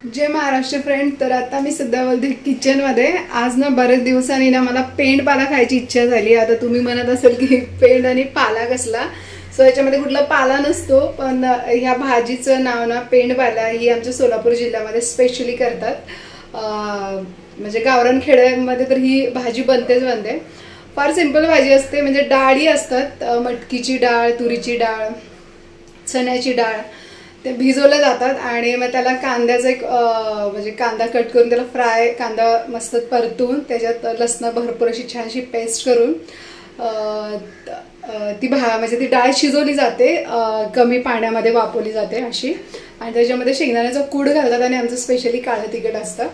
जय Maharashtra friend. तर आता मी सध्या बोलते किचन मध्ये। आज ना बरेच दिवसांनी ना मला पेंड पाला खायची इच्छा झाली। आता तुम्ही म्हणत असाल की पेंड आणि पाला कसला, सो याच्यामध्ये कुठला पाला नसतो, पण ह्या भाजीचं नाव ना पेंड पाला ही आमच्या सोलापूर जिल्ह्यामध्ये स्पेशली करतात। म्हणजे गावरान खेड्यामध्ये तर ही भाजी बनतेच बनते। फार सिंपल भाजी असते, म्हणजे डाळी असतात, मटकीची डाळ, तुरीची डाळ, चण्याची डाळ, ते भिजवले जातात आणि मग त्याला कांद्याचा एक म्हणजे कांदा कट करून त्याला फ्राय, कांदा मस्त परतून त्याच्यात लसण भरपूर अशी छानशी पेस्ट करून ती म्हणजे ती डाळ शिजवली जाते, कमी पाण्यामध्ये वापरली जाते अशी, आणि त्याच्यामध्ये शेंगदाण्याचा कूड घालतात आणि आमचं स्पेशली काळं तिखट असतं।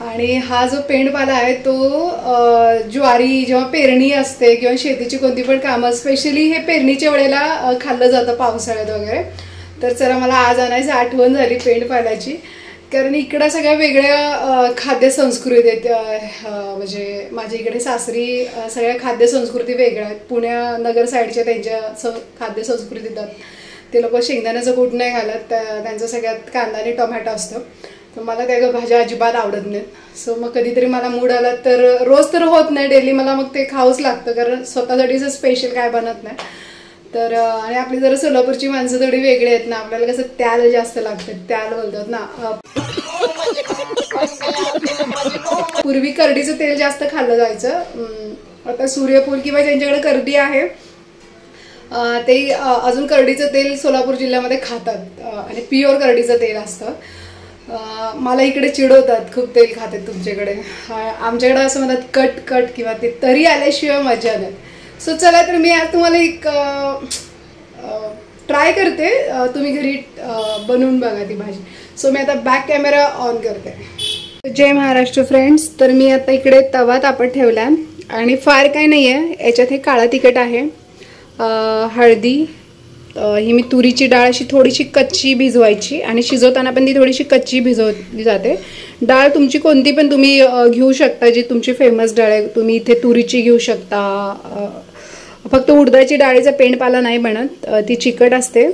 आणि हा जो पेंडपाला आहे तो ज्वारी जेव्हा पेरणी असते किंवा शेतीची कोणती पण कामं, स्पेशली हे पेरणीच्या वेळेला खाल्लं जातं पावसाळ्यात वगैरे। तर चला मला आज आणायची आठवण झाली पेंडपाल्याची, कारण इकडं सगळ्या वेगळ्या खाद्य संस्कृती आहेत। म्हणजे माझ्या इकडे सासरी सगळ्या खाद्य संस्कृती वेगळ्या आहेत। पुण्या नगर साईडच्या त्यांच्या खाद्य संस्कृती येतात, ते लोक शेंगदाण्याचं कूट नाही घालत, त्यांचं सगळ्यात कांदा आणि टोमॅटो असतं। तर मला त्या भाज्या अजिबात आवडत नाहीत। सो मग कधीतरी मला मूड आला तर, रोज तर होत नाही डेली, मला मग ते खाऊच लागतं, कारण स्वतःसाठीच स्पेशल काय बनत नाही। तर आणि आपली जरा सोलापूरची माणसं थोडी वेगळी आहेत ना, आपल्याला कसं त्याल जास्त लागतं, त्याल बोलतात ना। पूर्वी करडीचं तेल जास्त खाल्लं जायचं, आता सूर्यफूल किंवा ज्यांच्याकडे करडी आहे ते अजून करडीचं तेल सोलापूर जिल्ह्यामध्ये खातात आणि प्युअर करडीचं तेल असतं। मला इकडे चिडवतात, खूप तेल खातात तुमच्याकडे, आमच्याकडे असं म्हणतात कट कट किंवा ते तरी आल्याशिवाय मजा नाही। सो चला, तर मी आज तुम्हाला एक ट्राय करते, तुम्ही घरी बनवून बघा ती भाजी। सो मी आता बॅक कॅमेरा ऑन करते। जय महाराष्ट्र फ्रेंड्स। तर मी आता इकडे तवा तापत ठेवला आणि फार काय नाही आहे याच्यात, हे काळा तिखट आहे, हळदी, ही मी तुरीची डाळ अशी थोडीशी कच्ची भिजवायची आणि शिजवताना पण ती थोडीशी कच्ची भिजवली जाते। डाळ तुमची कोणती पण तुम्ही घेऊ शकता, जी तुमची फेमस डाळ आहे, तुम्ही इथे तुरीची घेऊ शकता। फक्त उडदाची डाळीचा पेंडपाला नाही बनत, ती चिकट असते,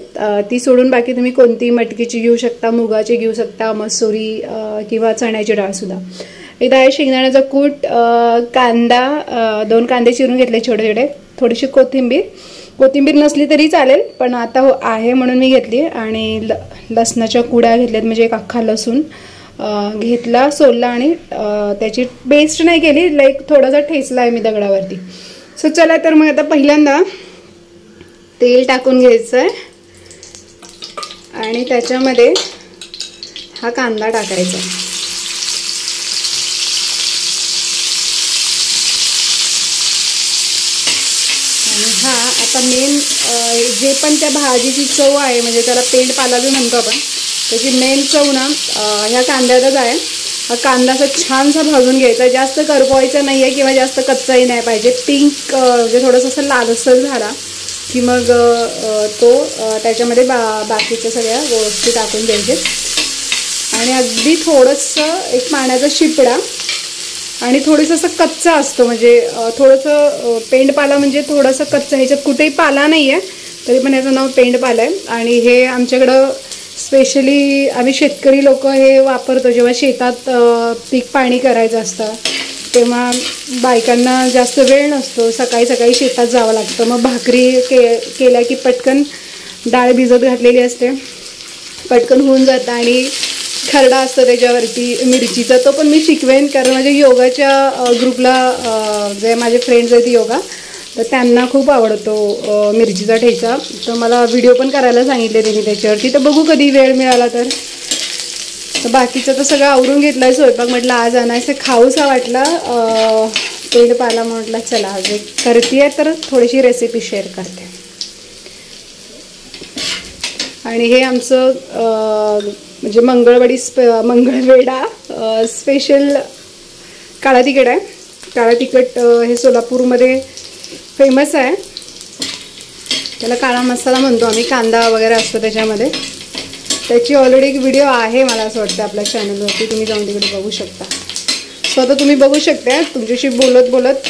ती सोडून बाकी तुम्ही कोणती मटकीची घेऊ शकता, मुगाची घेऊ शकता, मसुरी किंवा चण्याची डाळ सुद्धा। इथं आहे शेंगदाण्याचा कूट, कांदा, 2 कांदे चिरून घेतले छोटे छोटे, थोडीशी कोथिंबीर नसली तरी चालेल, पण आता आहे म्हणून मी घेतली, आणि लसणाच्या कुड्या घेतल्यात, म्हणजे एक अख्खा लसूण घेतला, सोलला आणि त्याची पेस्ट नाही केली, लाईक थोडासा ठेचला आहे मी दगडावरती। सो चला, तर मग आता पहिल्यांदा तेल टाकून घ्यायचं आहे आणि त्याच्यामध्ये हा कांदा टाकायचा। आणि हा आता मेन जे पण त्या भाजीची चव आहे, म्हणजे त्याला पेंडपाला जो म्हणतो आपण, त्याची मेन चव ना ह्या कांद्यातच आहे। हा कांदा असा छानसा भाजून घ्यायचा, जास्त करपवायचा नाही आहे किंवा जास्त कच्चाही नाही पाहिजे, पिंक म्हणजे थोडंसं असं लालसर झाला की मग तो त्याच्यामध्ये बाकीच्या सगळ्या गोष्टी टाकून द्यायचे, आणि अगदी थोडंसं एक पाण्याचा शिपडा, आणि थोडंसं असं कच्चा असतो, म्हणजे थोडंसं पेंडपाला म्हणजे थोडंसं कच्चा, ह्याच्यात कुठेही पाला नाही आहे तरी पण याचं नाव पेंडपाला आहे। आणि हे आमच्याकडं स्पेशली आम्ही शेतकरी लोक हे वापरतो, जेव्हा शेतात पीक पाणी करायचं असतं तेव्हा बायकांना जास्त वेळ नसतो, सकाळी सकाळी शेतात जावं लागतं, मग भाकरी केल्या की पटकन डाळ भिजत घातलेली असते, पटकन होऊन जातं, आणि खरडा असतो त्याच्यावरती मिरचीचा, तो पण मी शिकवेन, कारण माझ्या योगाच्या ग्रुपला जे माझे फ्रेंड्स आहेत योगा, तर त्यांना खूप आवडतो मिरचीचा ठेचा, तर मला व्हिडिओ पण करायला सांगितले त्यांनी त्याच्यावरती, तर बघू कधी वेळ मिळाला तर। बाकीचं तर सगळं आवरून घेतलं आहे स्वयंपाक, म्हटलं आज आणायचं, खाऊसा वाटला पेंडपाला, म्हटलं चला आज एक करते तर थोडीशी रेसिपी शेअर करते। आणि हे आमचं म्हणजे मंगळवेढा स्पेशल काळा तिखट आहे। काळा तिखट हे सोलापूरमध्ये फेमस आहे, त्याला काळा मसाला म्हणतो आम्ही, कांदा वगैरे असतो त्याच्यामध्ये। त्याची ऑलरेडी एक व्हिडिओ आहे मला असं वाटतं आपल्या चॅनलवरती, तुम्ही जाऊन तिकडे बघू शकता। सो आता तुम्ही बघू शकता, तुमच्याशी बोलत बोलत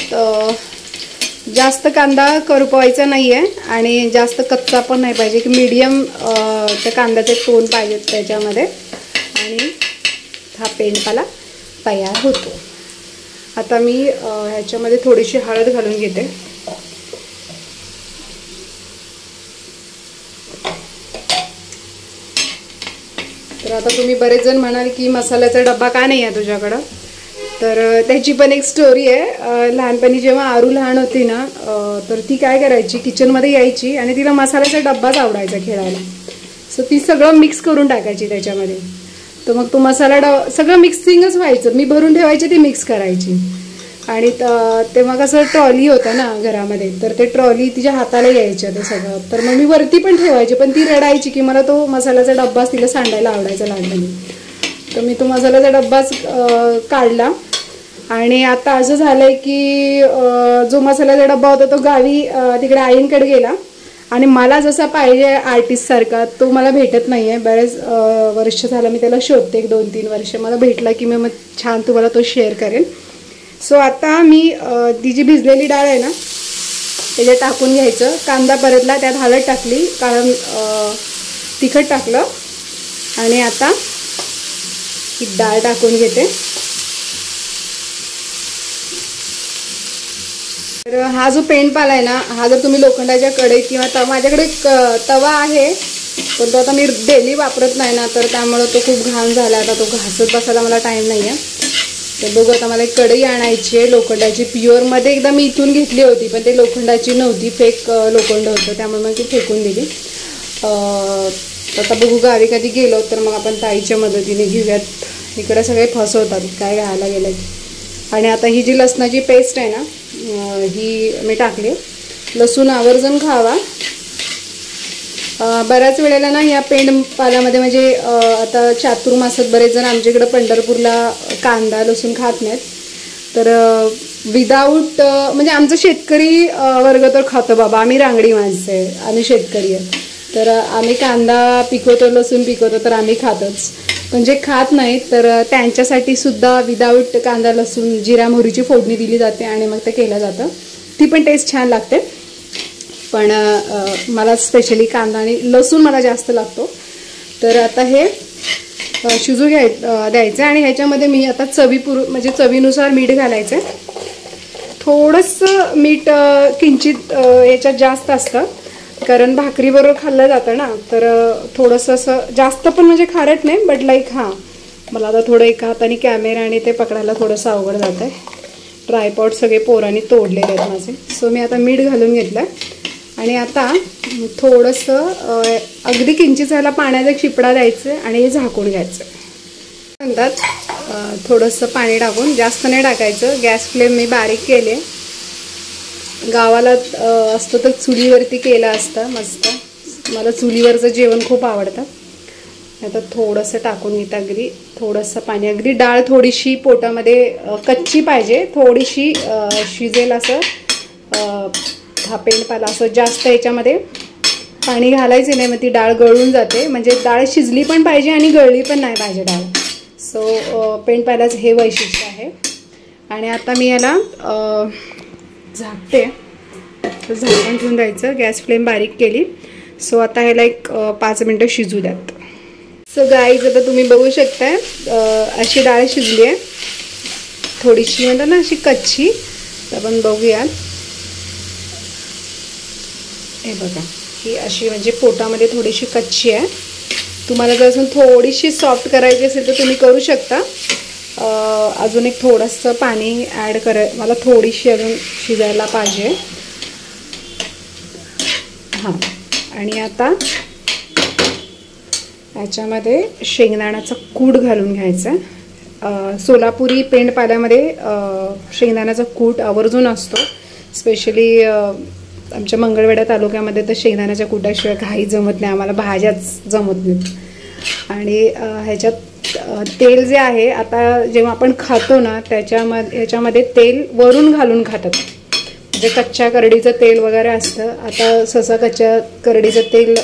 जास्त कांदा करपवायचा नाही आहे आणि जास्त कच्चा पण नाही पाहिजे, की मीडियम त्या कांद्याचे टोन पाहिजेत त्याच्यामध्ये। आणि हा पेंडपाला तयार होतो. आता मी ह्याच्यामध्ये थोडीशी हळद घालून घेते. तर आता तुम्ही बरेच जण म्हणाल की मसाल्याचा डब्बा का नाही आहे तुझ्याकडं, तर त्याची पण एक स्टोरी आहे. लहानपणी जेव्हा आरू लहान होती ना, तर ती काय करायची, किचनमध्ये यायची आणि तिला मसाल्याचा डब्बाच आवडायचा खेळायला. सो ती सगळं मिक्स करून टाकायची त्याच्यामध्ये. तर मग तो मसाला सगळं मिक्सिंगच व्हायचं, मी भरून ठेवायची, ती मिक्स करायची. आणि तेव्हा कसं ट्रॉली होतं ना घरामध्ये, तर ते ट्रॉली तिच्या हाताला यायच्या ते सगळं. तर मग मी वरती पण ठेवायची, पण ती रडायची की मला तो मसाल्याचा डब्बाच तिला सांडायला आवडायचा लहानपणी. तर मी तो मसाल्याचा डब्बाच काढला. आणि आता असं झालंय की जो मसाल्याचा डब्बा होता तो गावी तिकडे आईंकडे गेला आणि मला जसा पाहिजे आर्टिस्ट सारखा तो मला भेटत नाहीये. बरेच वर्ष झालं मी त्याला शोधते, 1-2-3 वर्ष. मला भेटला की मी मग छान तुम्हाला तो शेअर करेन. सो आता मी ती जी भिजलेली डाळ आहे ना त्याच्यात टाकून घ्यायचं. कांदा परतला, त्यात हळद टाकली, कारण तिखट टाकलं. आणि आता ही डाळ टाकून घेते. तर हा जो पेंडपाला आहे ना, हा जर तुम्ही लोखंडाच्या कढईत किंवा माझ्याकडे तवा आहे पण तो आता मी डेली वापरत नाही ना, तर त्यामुळं तो खूप घाण झाला. आता तो घासत बसायला मला टाईम नाही आहे. तर बघू, आता मला एक कढई आणायची आहे लोखंडाची. प्युअरमध्ये एकदा मी इथून घेतली होती पण ते लोखंडाची नव्हती, फेक लोखंड होतं, त्यामुळे मग ती फेकून दिली. आता बघू गावी कधी गेलो तर मग आपण ताईच्या मदतीने घेऊयात. इकडे सगळे फसवतात काय घ्यायला गेलं. आणि आता ही जी लसणाची पेस्ट आहे ना, ही मी टाकली. लसूण आवर्जून खावा. बऱ्याच वेळेला ना या पेंडपाल्यामध्ये म्हणजे आता चातुर्मासात बरेच जण आमच्याकडे पंढरपूरला कांदा लसूण खात नाहीत. तर विदाऊट म्हणजे आमचं शेतकरी वर्ग तर खातो बाबा, आम्ही रांगडी माणसं आहे, आम्ही शेतकरी आहे. तर आम्ही कांदा पिकवतो, लसूण पिकवतो, तर आम्ही खातोच. पण जे खात नाहीत तर त्यांच्यासाठी सुद्धा विदाऊट कांदा लसूण जिरा मोहरीची फोडणी दिली जाते आणि मग ते केलं जातं. ती पण टेस्ट छान लागते. पण मला स्पेशली कांदा आणि लसूण मला जास्त लागतो. तर आता हे शिजू द्यायचं. आणि ह्याच्यामध्ये मी आता म्हणजे चवीनुसार मीठ घालायचं. थोडंसं मीठ किंचित याच्यात जास्त असतं, कारण भाकरीबरोबर खाल्लं जातं ना. तर थोडंसं असं जास्त पण म्हणजे खारट नाही, बट लाईक हां, मला आता थोडं एका हाताने कॅमेरा आणि ते पकडायला थोडंसं अवघड जातं आहे. ट्रायपॉड सगळे पोरांनी तोडलेले आहेत माझे. सो मी आता मीठ घालून घेतलं. आणि आता थोडंसं अगदी किंचित झाला पाण्याचा शिपडा द्यायचं आणि हे झाकून घ्यायचं. नंतर थोडंसं पाणी टाकून, जास्त नाही टाकायचं. गॅस फ्लेम मी बारीक केले. गावाला असतं तर चुलीवरती केलं असतं मस्त. मला चुलीवरचं जेवण खूप आवडतं. आता थोडंसं टाकून घेतं, अगदी थोडंसं पाणी. अगदी डाळ थोडीशी पोटामध्ये कच्ची पाहिजे, थोडीशी शिजेल असं. हा पेंडपाला असं जास्त याच्यामध्ये पाणी घालायचं नाही, मग ती डाळ गळून जाते. म्हणजे डाळ शिजली पण पाहिजे आणि गळली पण नाही पाहिजे डाळ. सो पेंडपाल्याचं हे वैशिष्ट्य आहे. आणि आता मी याला झाकते. झाकण ठेवून द्यायचं. गॅस फ्लेम बारीक केली. सो आता ह्याला एक 5 मिनटं शिजू द्यात. सो गाईज, आता तुम्ही बघू शकताय अशी डाळ शिजली आहे. थोडीशी म्हणतात ना अशी कच्ची. तर आपण बघूयात. हे बघा, ही अशी म्हणजे पोटामध्ये थोडीशी कच्ची आहे. तुम्हाला जर अजून थोडीशी सॉफ्ट करायची असेल तर तुम्ही करू शकता. अजून एक थोडंसं पाणी ॲड मला थोडीशी अजून शिजायला पाहिजे. हां, आणि आता याच्यामध्ये शेंगदाण्याचा कूट घालून घ्यायचा. सोलापुरी पेंडपाल्यामध्ये शेंगदाण्याचा कूट आवर्जून असतो. स्पेशली आमच्या मंगळवेढा तालुक्यामध्ये तर शेंगदाण्याच्या कुटाशिवाय काही जमत नाही. आम्हाला भाज्याच जमत नाहीत. आणि ह्याच्यात तेल जे आहे, आता जेव्हा आपण खातो ना ह्याच्यामध्ये तेल वरून घालून खातात. म्हणजे कच्च्या करडीचं तेल वगैरे असतं. आता सहसा कच्च्या करडीचं तेल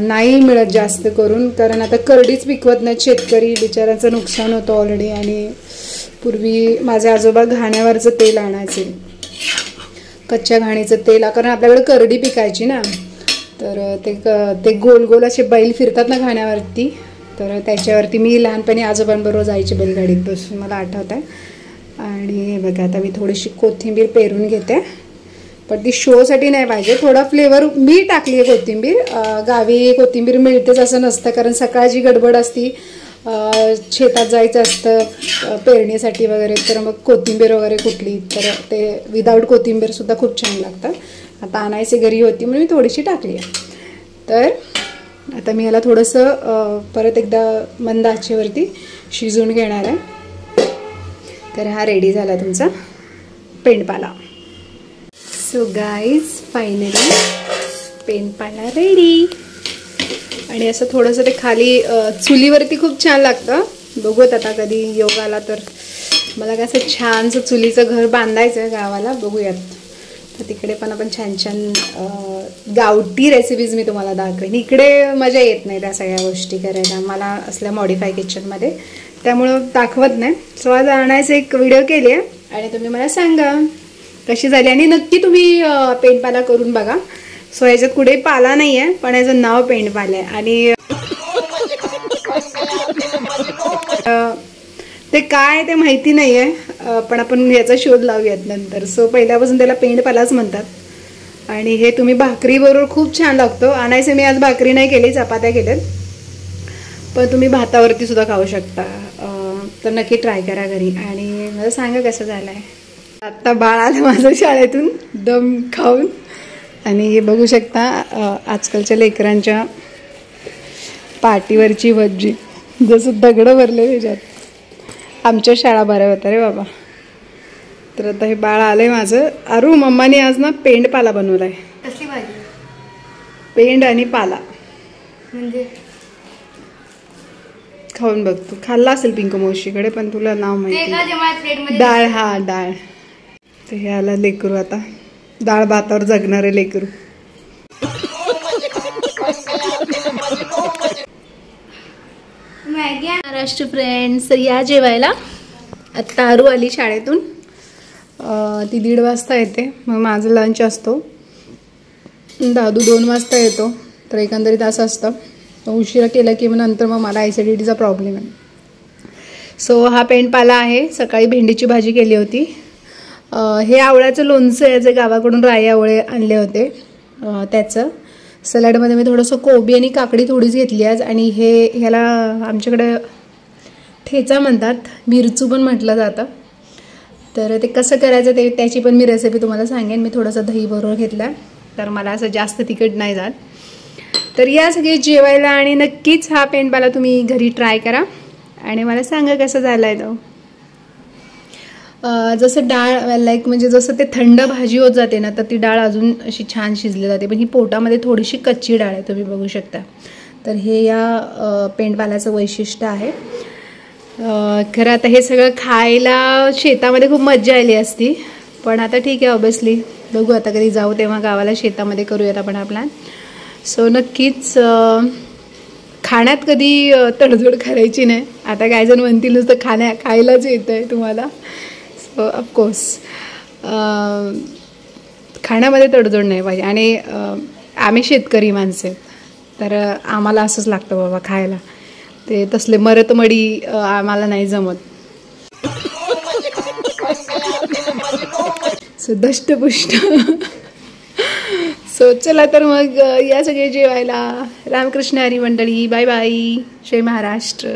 नाही मिळत जास्त करून, कारण आता करडीच पिकवत नाहीत शेतकरी. बिचाऱ्यांचं नुकसान होतं ऑलरेडी. आणि पूर्वी माझे आजोबा घाण्यावरचं तेल आणायचे, कच्च्या घाणीचं तेल, कारण आपल्याकडे करडी पिकायची ना. तर ते गोल गोल असे बैल फिरतात ना घाण्यावरती, तर त्याच्यावरती मी लहानपणी आजोबांबरोबर जायची बैलगाडीत बसून, मला आठवत आहे. आणि बघा आता मी थोडीशी कोथिंबीर पेरून घेते, पण ती शोसाठी नाही पाहिजे, थोडा फ्लेवर मी टाकली आहे कोथिंबीर. गावी कोथिंबीर मिळतेच असं नसतं, कारण सकाळची गडबड असती, शेतात जायचं असतं पेरणीसाठी वगैरे, तर मग कोथिंबीर वगैरे कुठली तर ते विदाऊट कोथिंबीरसुद्धा खूप छान लागतं. आता आणायची घरी होती म्हणून मी थोडीशी टाकली आहे. तर आता मी याला थोडंसं परत एकदा मंद आचेवरती शिजवून घेणार आहे. तर हा रेडी झाला तुमचा पेंडपाला. सो गाईज फायनली पेंडपाला रेडी. आणि असं थोडंसं ते खाली चुलीवरती खूप छान लागतं. बघूत आता कधी योग आला तर. मला कसं छानसं चुलीचं घर बांधायचं आहे गावाला, बघूयात. तर तिकडे पण आपण छान छान गावठी रेसिपीज मी तुम्हाला दाखवेन. इकडे मजा येत नाही त्या सगळ्या गोष्टी करायला मला असल्या मॉडिफाय किचनमध्ये, त्यामुळं दाखवत नाही. सो आज आणायचं एक व्हिडिओ केली आहे आणि तुम्ही मला सांगा कशी झाली. आणि नक्की तुम्ही पेंडपाला करून बघा. सो ह्याच्यात कुठेही पाला नाही आहे, पण याचं नाव पेंडपाला आहे. आणि ते काय ते माहिती नाही आहे, पण आपण याचा शोध लावूयात नंतर. सो पहिल्यापासून त्याला पेंडपालाच म्हणतात. आणि हे तुम्ही भाकरीबरोबर खूप छान लागतो. आणायचे मी आज भाकरी नाही केली, चपात्या केल्यात, पण तुम्ही भातावरती सुद्धा खाऊ शकता. तर नक्की ट्राय करा घरी आणि मला सांगा कसं झालं आहे. आत्ता बाळ आलं माझं शाळेतून दम खाऊन. आणि हे बघू शकता आजकालच्या लेकरांच्या पाठीवरची वज्जी, जसं दगडं भरले त्याच्यात. आमच्या शाळा बऱ्या होत्या रे बाबा. तर आता हे बाळ आलंय माझं. अरू मम्माने आज ना पेंडपाला बनवलाय. कसली भाजी? पेंड आणि पाला. म्हणजे खाऊन बघ तू. खाल्ला असेल पिंकू मावशीकडे, पण तुला नाव माहिती. डाळ, हा डाळ. तर हे आला लेकरू आता, डाळ भातावर जगणारे लेकरू. महाराष्ट्र फ्रेंड्स या जेवायला. आत्ता आरू आली शाळेतून. ती 1:30 वाजता येते, मग माझं लंच असतो. दादू 2 वाजता येतो. तर एकंदरीत असं असतं. उशिरा केलं की मग नंतर मग मला ॲसिडिटीचा प्रॉब्लेम आहे. सो हा पेंडपाला आहे. सकाळी भेंडीची भाजी केली होती. हे आवळ्याचं लोणचं आहे जे गावाकडून राई आवळे आणले होते त्याचं. सलाडमध्ये मी थोडंसं कोबी आणि काकडी थोडीच घेतली आज. आणि ह्याला आमच्याकडे ठेचा म्हणतात, मिरचू पण म्हटलं जातं. तर ते कसं करायचं त्याची पण मी रेसिपी तुम्हाला सांगेन. मी थोडंसं दही बरोबर घेतलं, तर मला असं जास्त तिखट नाही जात. तर या सगळे जेवायला. आणि नक्कीच हा पेंडपाला तुम्ही घरी ट्राय करा आणि मला सांगा कसं झालं आहे तो. जसं डाळ म्हणजे जसं ते थंड भाजी होत जाते ना, तर ती डाळ अजून अशी छान शिजली जाते. पण ही पोटामध्ये थोडीशी कच्ची डाळ आहे, तुम्ही बघू शकता. तर हे या पेंडपाल्याचं वैशिष्ट्य आहे. खरं आता हे सगळं खायला शेतामध्ये खूप मज्जा आली असती, पण आता ठीक आहे ऑब्वियसली. बघू आता कधी जाऊ तेव्हा गावाला शेतामध्ये करूयात आपण हा प्लॅन. सो नक्कीच खाण्यात कधी तडजोड करायची नाही. आता काय जण म्हणतील नुसतं खायलाच येतं आहे तुम्हाला. सो ऑफकोर्स खाण्यामध्ये तडजोड नाही पाहिजे. आणि आम्ही शेतकरी माणसे, तर आम्हाला असंच लागतं बाबा खायला. ते तसले मरतमडी आम्हाला नाही जमत. सो दष्टपुष्ट. सो चला तर मग या सगळे जेवायला. रामकृष्ण हरी मंडळी. Bye bye. जय महाराष्ट्र.